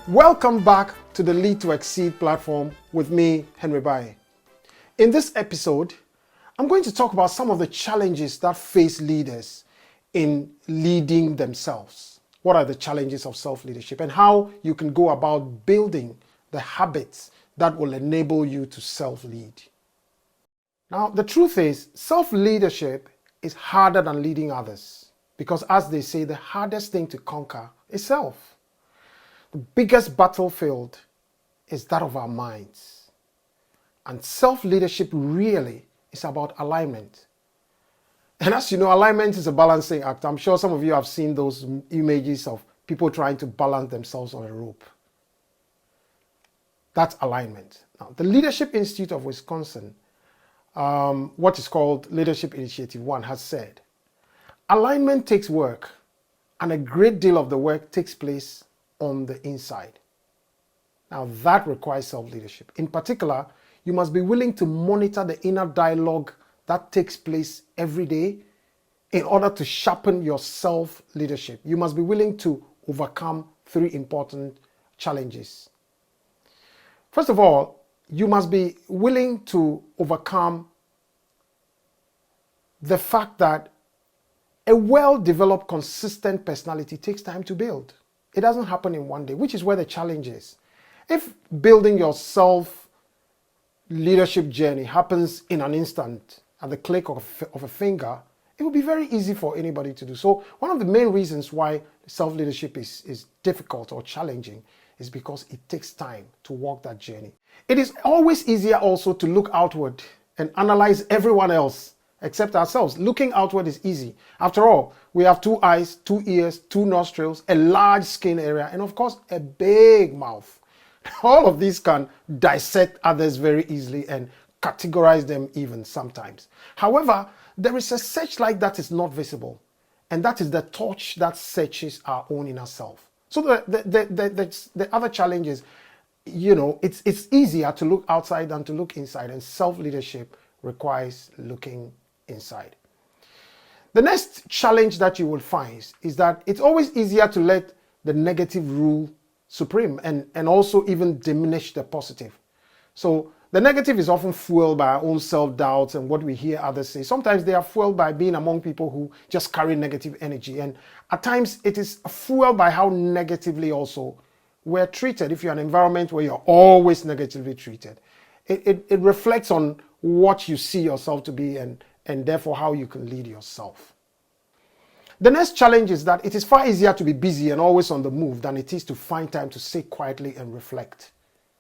Welcome back to the Lead2Xceed platform with me, Henry Baye. In this episode, I'm going to talk about some of the challenges that face leaders in leading themselves. What are the challenges of self-leadership and how you can go about building the habits that will enable you to self-lead. Now, the truth is, self-leadership is harder than leading others because, as they say, the hardest thing to conquer is self. The biggest battlefield is that of our minds. And self-leadership really is about alignment. And as you know, alignment is a balancing act. I'm sure some of you have seen those images of people trying to balance themselves on a rope. That's alignment. Now, the Leadership Institute of Wisconsin, what is called Leadership Initiative 1, has said, alignment takes work, and a great deal of the work takes place on the inside. Now that requires self-leadership. In particular, you must be willing to monitor the inner dialogue that takes place every day in order to sharpen your self-leadership. You must be willing to overcome three important challenges. First of all, you must be willing to overcome the fact that a well-developed, consistent personality takes time to build. It doesn't happen in one day, which is where the challenge is. If building your self-leadership journey happens in an instant, at the click of a finger, it will be very easy for anybody to do. So one of the main reasons why self-leadership is difficult or challenging is because it takes time to walk that journey. It is always easier also to look outward and analyze everyone else except ourselves. Looking outward is easy. After all, we have 2 eyes, 2 ears, 2 nostrils, a large skin area, and of course, a big mouth. All of these can dissect others very easily and categorize them even sometimes. However, there is a searchlight that is not visible, and that is the torch that searches our own inner self. So the other challenge is, it's easier to look outside than to look inside, and self-leadership requires looking inside. The next challenge that you will find is that it's always easier to let the negative rule supreme and also even diminish the positive. So the negative is often fueled by our own self-doubts and what we hear others say. Sometimes they are fueled by being among people who just carry negative energy. And at times it is fueled by how negatively also we're treated. If you're in an environment where you're always negatively treated, it reflects on what you see yourself to be and therefore how you can lead yourself. The next challenge is that it is far easier to be busy and always on the move than it is to find time to sit quietly and reflect.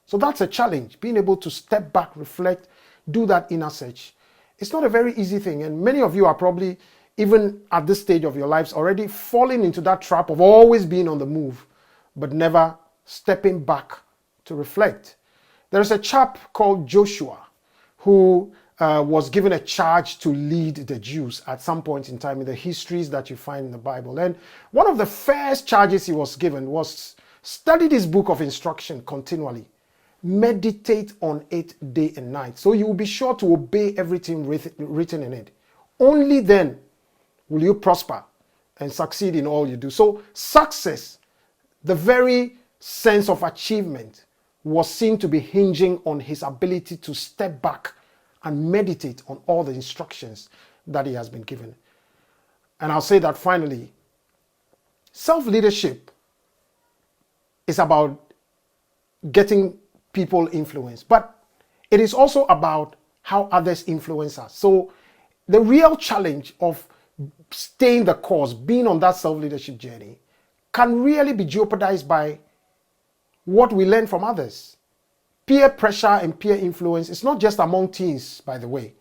So that's a challenge, being able to step back, reflect, do that inner search. It's not a very easy thing, and many of you are probably, even at this stage of your lives, already falling into that trap of always being on the move, but never stepping back to reflect. There's a chap called Joshua who was given a charge to lead the Jews at some point in time in the histories that you find in the Bible. And one of the first charges he was given was study this book of instruction continually. Meditate on it day and night, so you will be sure to obey everything written in it. Only then will you prosper and succeed in all you do. So success, the very sense of achievement, was seen to be hinging on his ability to step back and meditate on all the instructions that he has been given. And I'll say that finally, self-leadership is about getting people influenced, but it is also about how others influence us. So the real challenge of staying the course, being on that self-leadership journey, can really be jeopardized by what we learn from others. Peer pressure and peer influence is not just among teens, by the way.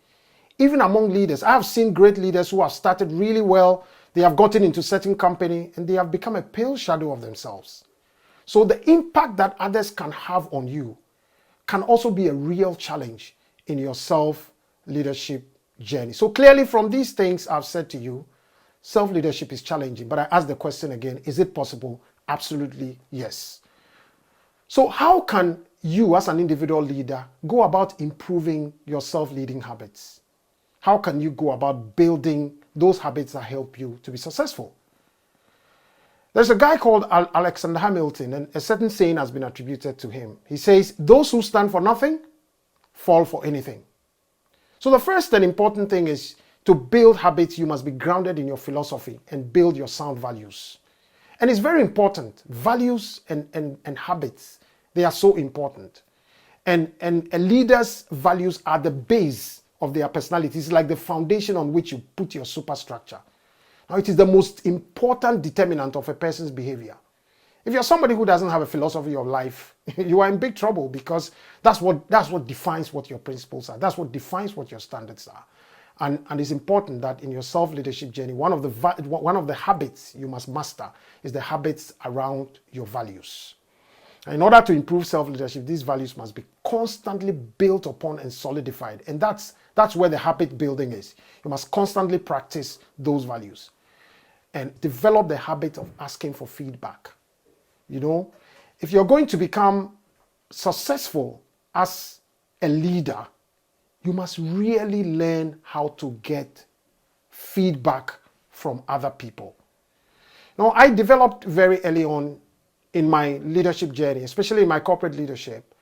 Even among leaders. I have seen great leaders who have started really well. They have gotten into certain company and they have become a pale shadow of themselves. So the impact that others can have on you can also be a real challenge in your self-leadership journey. So clearly from these things I've said to you, self-leadership is challenging. But I ask the question again, is it possible? Absolutely yes. So how can you as an individual leader go about improving your self-leading habits? How can you go about building those habits that help you to be successful? There's a guy called Alexander Hamilton, and a certain saying has been attributed to him. He says, those who stand for nothing fall for anything. So the first and important thing is to build habits, you must be grounded in your philosophy and build your sound values. And it's very important. Values and habits, they are so important. And a leader's values are the base of their personality. It's like the foundation on which you put your superstructure. Now, it is the most important determinant of a person's behavior. If you're somebody who doesn't have a philosophy of life, you are in big trouble, because that's what defines what your principles are. That's what defines what your standards are. And it's important that in your self-leadership journey, one of the habits you must master is the habits around your values. And in order to improve self-leadership, these values must be constantly built upon and solidified. And that's where the habit building is. You must constantly practice those values and develop the habit of asking for feedback. You know, if you're going to become successful as a leader, you must really learn how to get feedback from other people. Now, I developed very early on in my leadership journey, especially in my corporate leadership,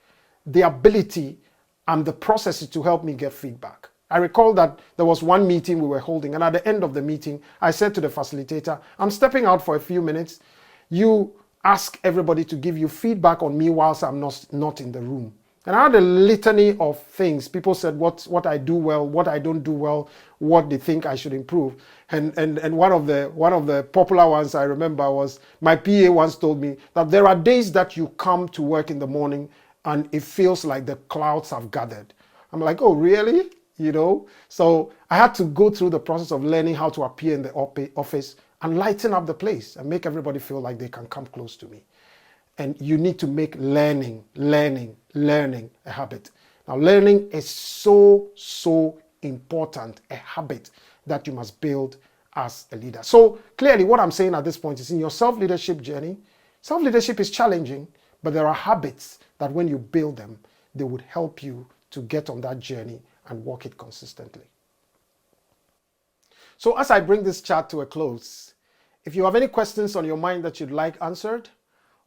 the ability and the processes to help me get feedback. I recall that there was one meeting we were holding, and at the end of the meeting, I said to the facilitator, I'm stepping out for a few minutes. You ask everybody to give you feedback on me whilst I'm not in the room. And I had a litany of things. People said what I do well, what I don't do well, what they think I should improve. And one of the popular ones I remember was, my PA once told me that there are days that you come to work in the morning and it feels like the clouds have gathered. I'm like, oh, really? You know? So I had to go through the process of learning how to appear in the office and lighten up the place and make everybody feel like they can come close to me. And you need to make learning a habit. Now, learning is so important, a habit that you must build as a leader. So clearly what I'm saying at this point is, in your self-leadership journey, self-leadership is challenging, but there are habits that when you build them, they would help you to get on that journey and walk it consistently. So as I bring this chat to a close, if you have any questions on your mind that you'd like answered,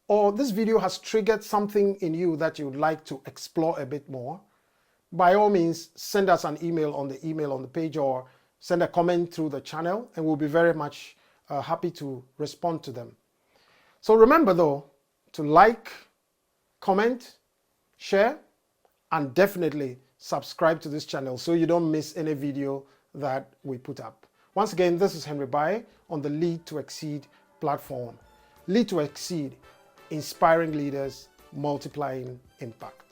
or this video has triggered something in you that you'd like to explore a bit more, by all means, send us an email on the page, or send a comment through the channel, and we'll be very much happy to respond to them. So remember though, to like, comment, share, and definitely subscribe to this channel so you don't miss any video that we put up. Once again, this is Henry Baye on the Lead2Xceed platform. Lead2Xceed, inspiring leaders, multiplying impact.